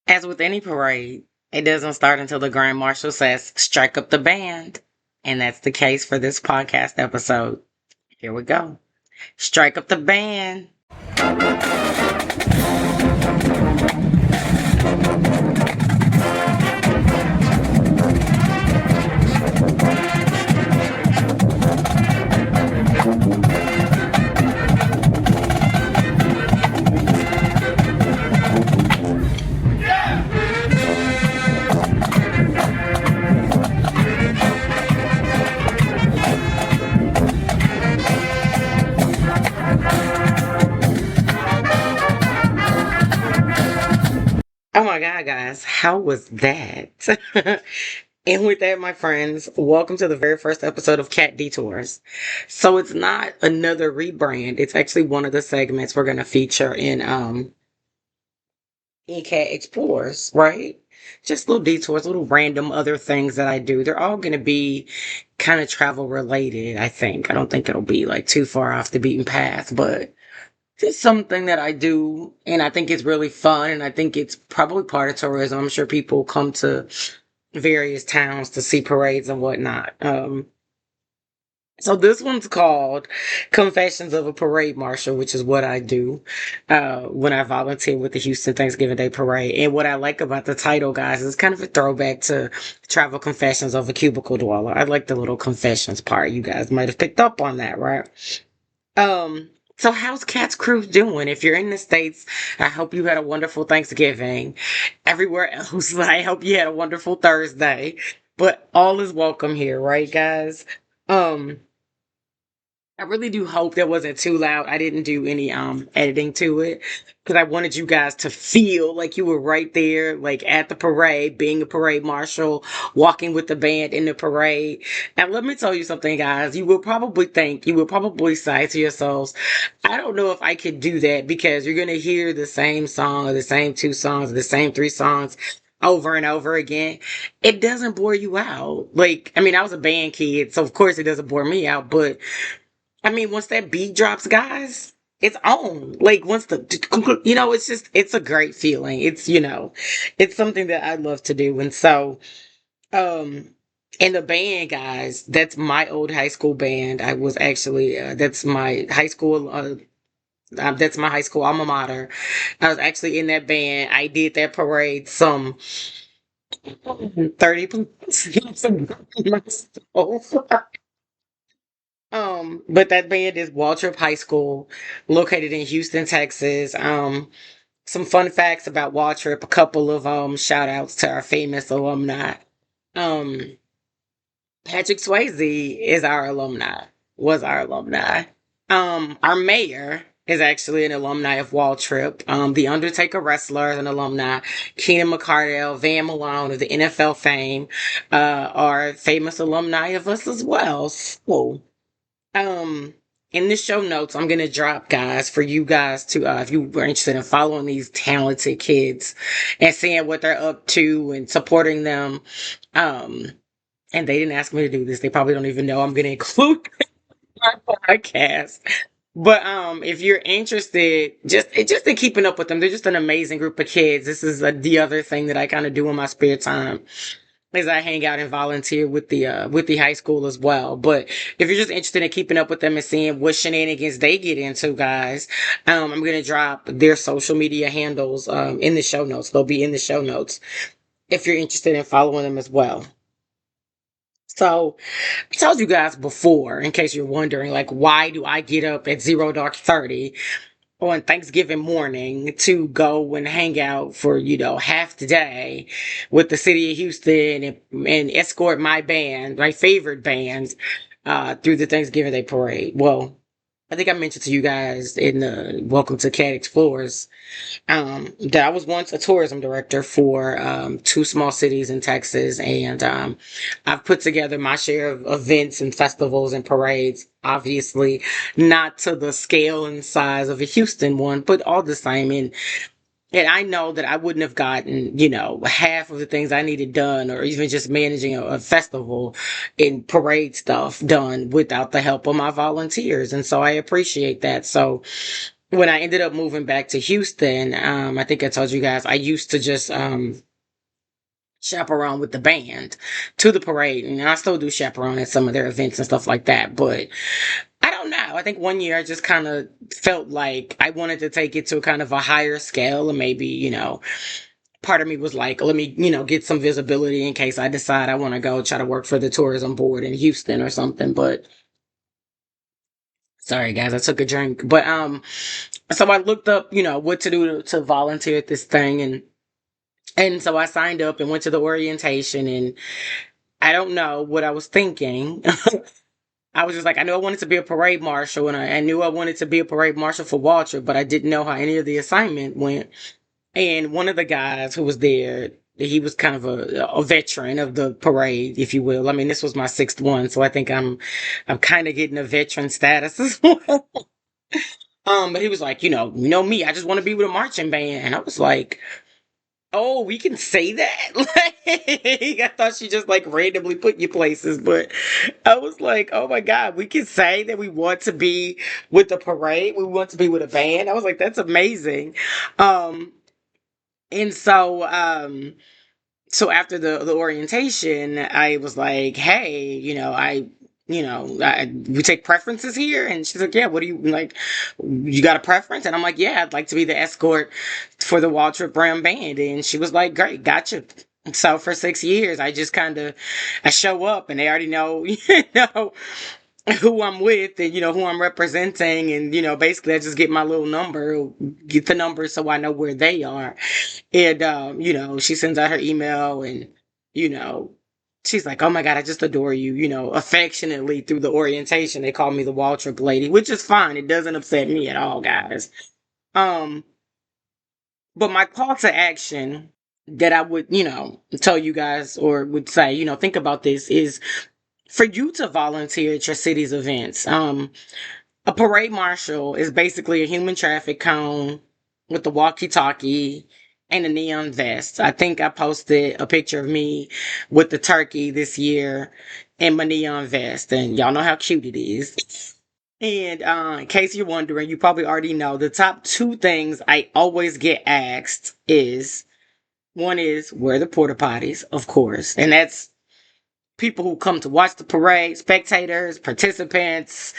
As with any parade, it doesn't start until the Grand Marshal says, strike up the band. And that's the case for this podcast episode. Here we go. Strike up the band. Oh my God, guys, how was that? And with that, my friends, welcome to the very first episode of Cat Detours. So it's not another rebrand. It's actually one of the segments we're going to feature in Cat Explores, right? Just little detours, little random other things that I do. They're all going to be kind of travel related, I think. I don't think it'll be like too far off the beaten path, but just something that I do, and I think it's really fun, and I think it's probably part of tourism. I'm sure people come to various towns to see parades and whatnot. So this one's called Confessions of a Parade Marshal, which is what I do when I volunteer with the Houston Thanksgiving Day Parade. And what I like about the title, guys, is kind of a throwback to Travel Confessions of a Cubicle Dweller. I like the little confessions part. You guys might have picked up on that, right? So how's Cat's Cruise doing? If you're in the States, I hope you had a wonderful Thanksgiving. Everywhere else, I hope you had a wonderful Thursday. But all is welcome here, right, guys? Um, I really do hope that wasn't too loud. I didn't do any editing to it because I wanted you guys to feel like you were right there, like at the parade, being a parade marshal, walking with the band in the parade. Now let me tell you something, guys. You will probably say to yourselves, I don't know if I could do that because you're gonna hear the same song or the same two songs or the same three songs over and over again. It doesn't bore you out. Like, I mean, I was a band kid, so of course it doesn't bore me out, but I mean, once that beat drops, guys, it's on. Like, once it's just, it's a great feeling. It's something that I love to do. And so, um, and the band, guys, that's my old high school band. I was actually, that's my high school alma mater. I was actually in that band. I did that parade some 30 years ago myself. But that band is Waltrip High School, located in Houston, Texas. Some fun facts about Waltrip, a couple of shout outs to our famous alumni. Um, Patrick Swayze is our alumni, was our alumni. Our mayor is actually an alumni of Waltrip. The Undertaker wrestler is an alumni. Keenan McCardell, Van Malone of the NFL fame, are famous alumni of us as well. So, um, in the show notes, I'm gonna drop, guys, for you guys to, if you were interested in following these talented kids and seeing what they're up to and supporting them. Um, and they didn't ask me to do this. They probably don't even know I'm gonna include my podcast. But if you're interested, just in keeping up with them, they're just an amazing group of kids. This is the other thing that I kind of do in my spare time as I hang out and volunteer with the high school as well. But if you're just interested in keeping up with them and seeing what shenanigans they get into, guys, I'm gonna drop their social media handles in the show notes. They'll be in the show notes if you're interested in following them as well. So I told you guys before, in case you're wondering, like, why do I get up at 0 dark 30 on Thanksgiving morning to go and hang out for, half the day with the city of Houston and escort my band, my favorite band, through the Thanksgiving Day parade. Well, I think I mentioned to you guys in the Welcome to Cat Explorers, that I was once a tourism director for two small cities in Texas, and I've put together my share of events and festivals and parades. Obviously, not to the scale and size of a Houston one, but all the same. And I know that I wouldn't have gotten, half of the things I needed done, or even just managing a festival and parade stuff done without the help of my volunteers. And so I appreciate that. So when I ended up moving back to Houston, I think I told you guys I used to just chaperone with the band to the parade, and I still do chaperone at some of their events and stuff like that. But I don't know. I think one year I just kind of felt like I wanted to take it to kind of a higher scale, and maybe part of me was like, let me get some visibility in case I decide I want to go try to work for the tourism board in Houston or something. But sorry guys, I took a drink. But so I looked up what to do to volunteer at this thing, and so I signed up and went to the orientation, and I don't know what I was thinking. I was just like, I knew I wanted to be a parade marshal, and I knew I wanted to be a parade marshal for Walter, but I didn't know how any of the assignment went. And one of the guys who was there, he was kind of a veteran of the parade, if you will. I mean, this was my sixth one, so I think I'm kind of getting a veteran status as well. But he was like, me, I just want to be with a marching band, and I was like, oh, we can say that? Like, I thought she just like randomly put you places, but I was like, oh my God, we can say that we want to be with the parade. We want to be with a band. I was like, that's amazing. Um, and so after the orientation, I was like, hey, we take preferences here. And she's like, yeah, what do you like? You got a preference? And I'm like, yeah, I'd like to be the escort for the Walter Brown band. And she was like, great, gotcha. So for 6 years, I just I show up and they already know, who I'm with and, who I'm representing. And, basically I just get my little number, get the number so I know where they are. And, she sends out her email and, you know, she's like, oh my God, I just adore you, affectionately through the orientation. They call me the Wall Trip lady, which is fine. It doesn't upset me at all, guys. Um, but my call to action that I would, tell you guys or would say, think about this is for you to volunteer at your city's events. A parade marshal is basically a human traffic cone with the walkie-talkie and a neon vest. I think I posted a picture of me with the turkey this year and my neon vest, and y'all know how cute it is. And in case you're wondering, you probably already know the top two things I always get asked is one is where are the porta potties, of course, and that's people who come to watch the parade, spectators, participants,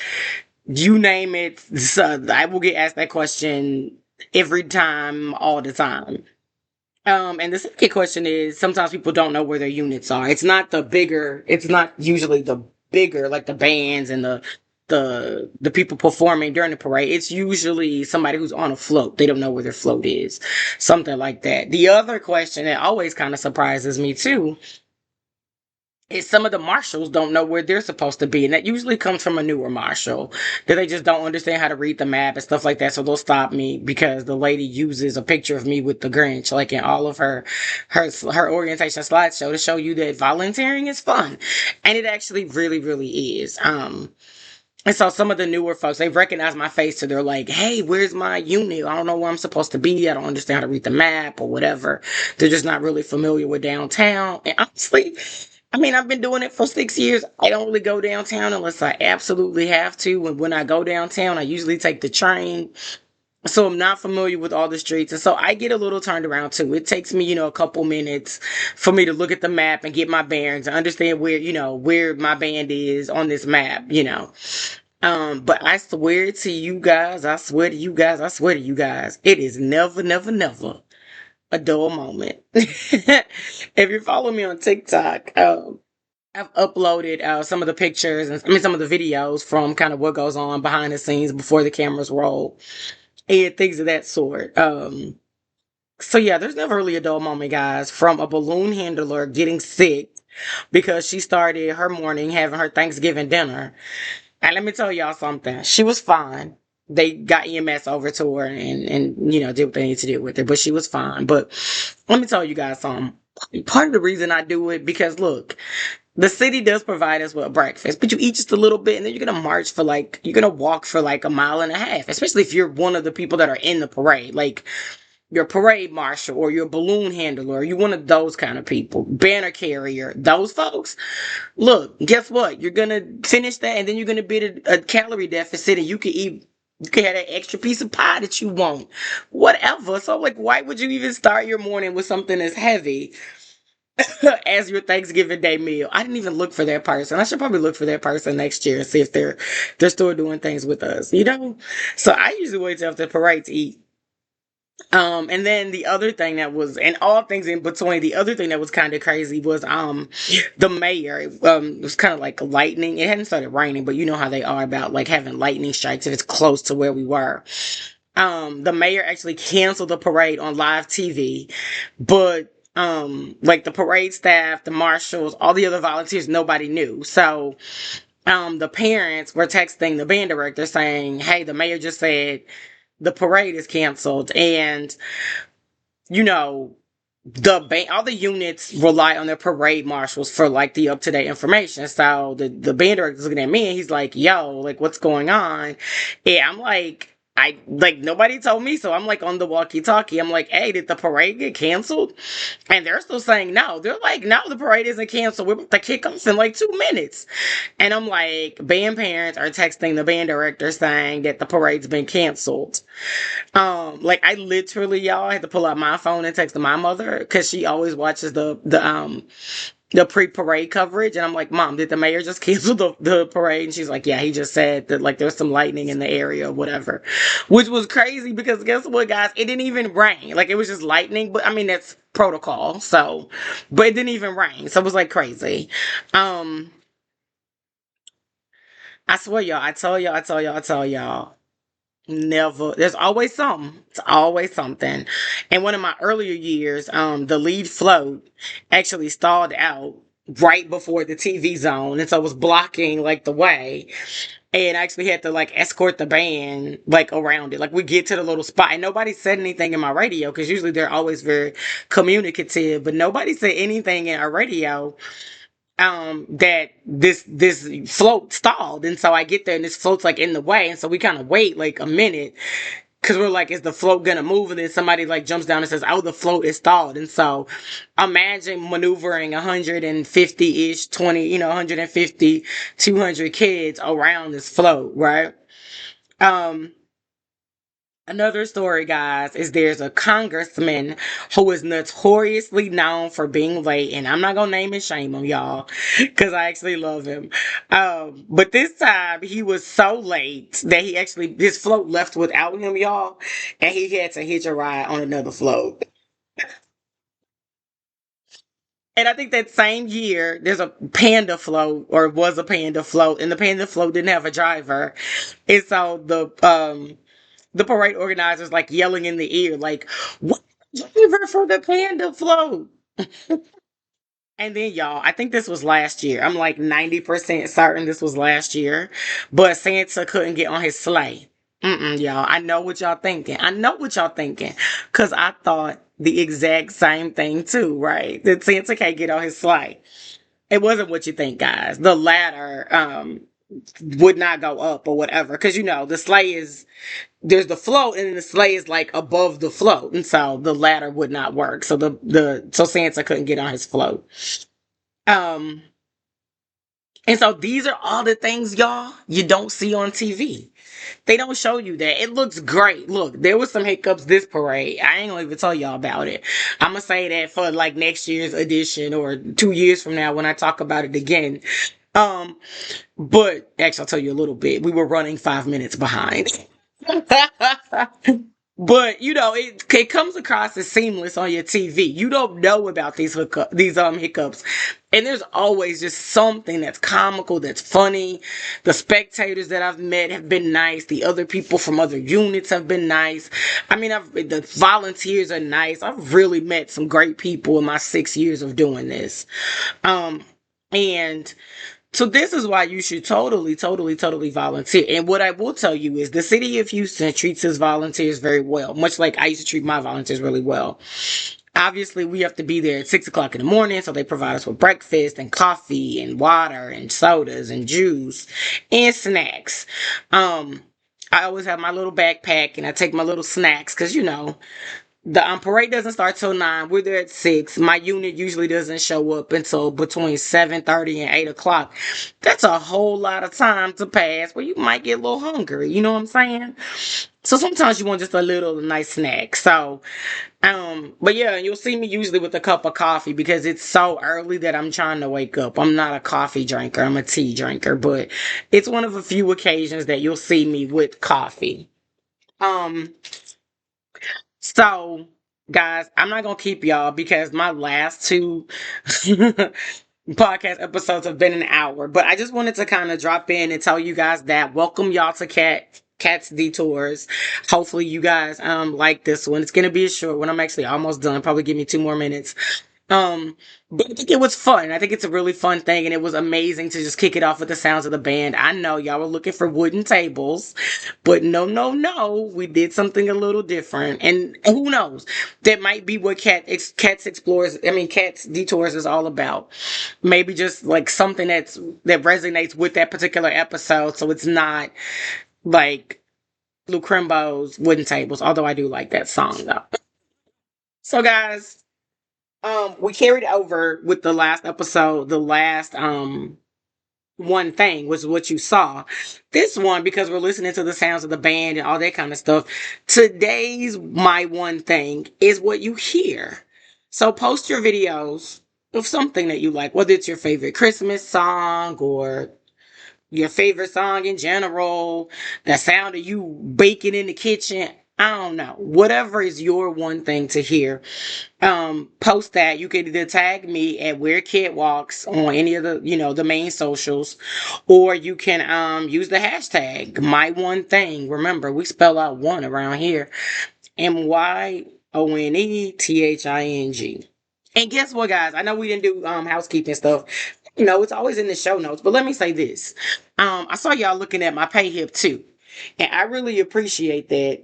you name it. So I will get asked that question every time, all the time. And the second question is sometimes people don't know where their units are. It's not usually the bigger, like the bands and the people performing during the parade. It's usually somebody who's on a float. They don't know where their float is. Something like that. The other question that always kind of surprises me too is some of the marshals don't know where they're supposed to be. And that usually comes from a newer marshal that they just don't understand how to read the map and stuff like that. So they'll stop me because the lady uses a picture of me with the Grinch, like in all of her orientation slideshow to show you that volunteering is fun. And it actually really, really is. And so some of the newer folks, they recognize my face, so they're like, hey, where's my unit? I don't know where I'm supposed to be. I don't understand how to read the map or whatever. They're just not really familiar with downtown. And honestly, I mean, I've been doing it for 6 years. I don't really go downtown unless I absolutely have to. And when I go downtown, I usually take the train. So I'm not familiar with all the streets. And so I get a little turned around too. It takes me, a couple minutes for me to look at the map and get my bearings and understand where my band is on this map. But I swear to you guys, I swear to you guys, I swear to you guys, it is never, never, never a dull moment. If you're following me on TikTok, I've uploaded some of the pictures and some of the videos from kind of what goes on behind the scenes before the cameras roll and things of that sort. So yeah, there's never really a dull moment, guys, from a balloon handler getting sick because she started her morning having her Thanksgiving dinner. And let me tell y'all something. She was fine. They got EMS over to her and did what they need to do with her, but she was fine. But let me tell you guys something. Part of the reason I do it because look, the city does provide us with breakfast, but you eat just a little bit and then you're you're gonna walk for like a mile and a half, especially if you're one of the people that are in the parade. Like your parade marshal or your balloon handler, or you one of those kind of people, banner carrier, those folks. Look, guess what? You're gonna finish that, and then you're gonna be at a calorie deficit, and you can eat You can have that extra piece of pie that you want. Whatever. So like, why would you even start your morning with something as heavy as your Thanksgiving Day meal? I didn't even look for that person. I should probably look for that person next year and see if they're still doing things with us, you know? So I usually wait till after the parade to eat. And then the other thing that was, and all things in between, the other thing that was kind of crazy was, the mayor, it was kind of like lightning. It hadn't started raining, but you know how they are about like having lightning strikes if it's close to where we were. The mayor actually canceled the parade on live TV, but, like the parade staff, the marshals, all the other volunteers, nobody knew. So, the parents were texting the band director saying, "Hey, the mayor just said the parade is canceled," and you know, all the units rely on their parade marshals for like the up to date information. So the band director's looking at me and he's like, "Yo, like what's going on?" And I'm like, I like nobody told me, so I'm like on the walkie talkie. I'm like, "Hey, did the parade get canceled?" And they're still saying no. They're like, "No, the parade isn't canceled. We're about to kick off in like 2 minutes." And I'm like, band parents are texting the band director saying that the parade's been canceled. Like I literally, y'all, had to pull out my phone and text my mother because she always watches the pre-parade coverage, and I'm like, "Mom, did the mayor just cancel the parade?" And she's like, "Yeah, he just said that like there's some lightning in the area or whatever," which was crazy because guess what, guys? It didn't even rain. Like it was just lightning, but I mean that's protocol. So, but it didn't even rain, so it was like crazy. Um, I swear, y'all, I tell y'all. Never. There's always something. It's always something. In one of my earlier years, the lead float actually stalled out right before the TV zone, and so it was blocking like the way. And I actually had to like escort the band like around it. Like we get to the little spot, and nobody said anything in my radio because usually they're always very communicative, but nobody said anything in our radio that this float stalled, and so I get there and this float's like in the way, and so we kind of wait like a minute because we're like, is the float gonna move? And then somebody like jumps down and says, "Oh, the float is stalled." And so imagine maneuvering 150-ish 20, 150 200 kids around this float, right? um Another story, guys, is there's a congressman who is notoriously known for being late, and I'm not gonna name and shame him, y'all, because I actually love him. But this time he was so late that he actually his float left without him, y'all, and he had to hitch a ride on another float. And I think that same year there's a panda float, or was a panda float, and the panda float didn't have a driver, and so the parade organizers like yelling in the ear, like, "What driver for the panda float?" And then, y'all, I think this was last year. I'm like 90% certain this was last year, but Santa couldn't get on his sleigh. Y'all. I know what y'all thinking. I know what y'all thinking. Because I thought the exact same thing too, right? That Santa can't get on his sleigh. It wasn't what you think, guys. The ladder would not go up or whatever. Because, the sleigh is there's the float, and then the sleigh is like above the float, and so the ladder would not work. So so Santa couldn't get on his float. Um, and so these are all the things, y'all, you don't see on TV. They don't show you that. It looks great. Look, there was some hiccups this parade. I ain't gonna even tell y'all about it. I'm gonna say that for like next year's edition or 2 years from now when I talk about it again. Um, but actually, I'll tell you a little bit. We were running 5 minutes behind. But it comes across as seamless on your TV. You don't know about these hiccups, and there's always just something that's comical, that's funny. The spectators that I've met have been nice. The other people from other units have been nice. I mean, the volunteers are nice. I've really met some great people in my 6 years of doing this. And so this is why you should totally, totally, totally volunteer. And what I will tell you is the city of Houston treats its volunteers very well, much like I used to treat my volunteers really well. Obviously, we have to be there at 6 o'clock in the morning, so they provide us with breakfast and coffee and water and sodas and juice and snacks. I always have my little backpack and I take my little snacks because The parade doesn't start till 9. We're there at 6. My unit usually doesn't show up until between 7:30 and 8 o'clock. That's a whole lot of time to pass where you might get a little hungry. You know what I'm saying? So sometimes you want just a little nice snack. So, but yeah, you'll see me usually with a cup of coffee because it's so early that I'm trying to wake up. I'm not a coffee drinker. I'm a tea drinker, but it's one of a few occasions that you'll see me with coffee. Um, so, guys, I'm not gonna keep y'all because my last two podcast episodes have been an hour. But I just wanted to kind of drop in and tell you guys that welcome y'all to Cat's Detours. Hopefully you guys like this one. It's gonna be a short one. I'm actually almost done. Probably give me 2 more minutes. Um, but I think it was fun. I think it's a really fun thing, and it was amazing to just kick it off with the sounds of the band. I know y'all were looking for wooden tables, but no, no, no, we did something a little different. And who knows? That might be what Cats Explores. I mean, Cats Detours is all about. Maybe just like something that resonates with that particular episode, so it's not like Lou Crimbo's wooden tables. Although I do like that song though. So guys. We carried over with the last episode, the last one thing was what you saw. This one, because we're listening to the sounds of the band and all that kind of stuff. Today's my one thing is what you hear. So post your videos of something that you like, whether it's your favorite Christmas song or your favorite song in general, the sound of you baking in the kitchen. I don't know. Whatever is your one thing to hear, post that. You can either tag me at Weird Kid Walks on any of the, the main socials, or you can use the hashtag my one thing. Remember, we spell out one around here. MYONETHING. And guess what, guys? I know we didn't do housekeeping stuff. It's always in the show notes. But let me say this. I saw y'all looking at my pay hip too. And I really appreciate that.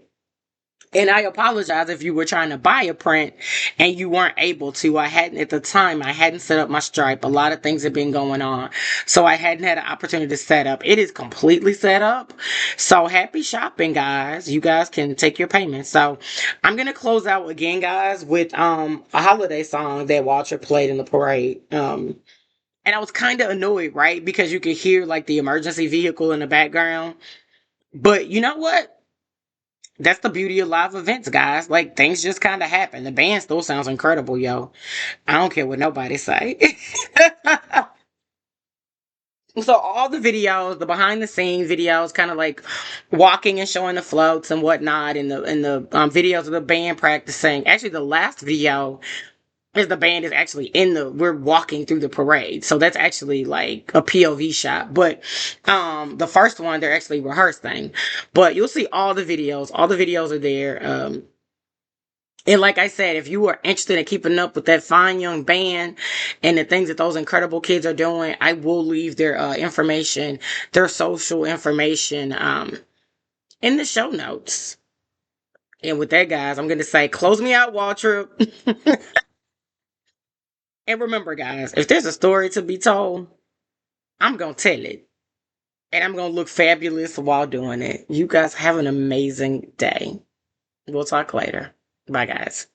And I apologize if you were trying to buy a print and you weren't able to. At the time, I hadn't set up my Stripe. A lot of things have been going on. So I hadn't had an opportunity to set up. It is completely set up. So happy shopping, guys. You guys can take your payments. So I'm going to close out again, guys, with a holiday song that Walter played in the parade. And I was kind of annoyed, right? Because you could hear like the emergency vehicle in the background. But you know what? That's the beauty of live events, guys. Like, things just kind of happen. The band still sounds incredible, yo. I don't care what nobody say. So all the videos, the behind the scenes videos, kind of like walking and showing the floats and whatnot, and the videos of the band practicing. Actually, the last video is the band is actually we're walking through the parade, so that's actually like a POV shot. But the first one, they're actually rehearsing. But you'll see all the videos. All the videos are there. And like I said, if you are interested in keeping up with that fine young band and the things that those incredible kids are doing, I will leave their information, their social information, in the show notes. And with that, guys, I'm going to say, close me out, Walter. And remember, guys, if there's a story to be told, I'm going to tell it. And I'm going to look fabulous while doing it. You guys have an amazing day. We'll talk later. Bye, guys.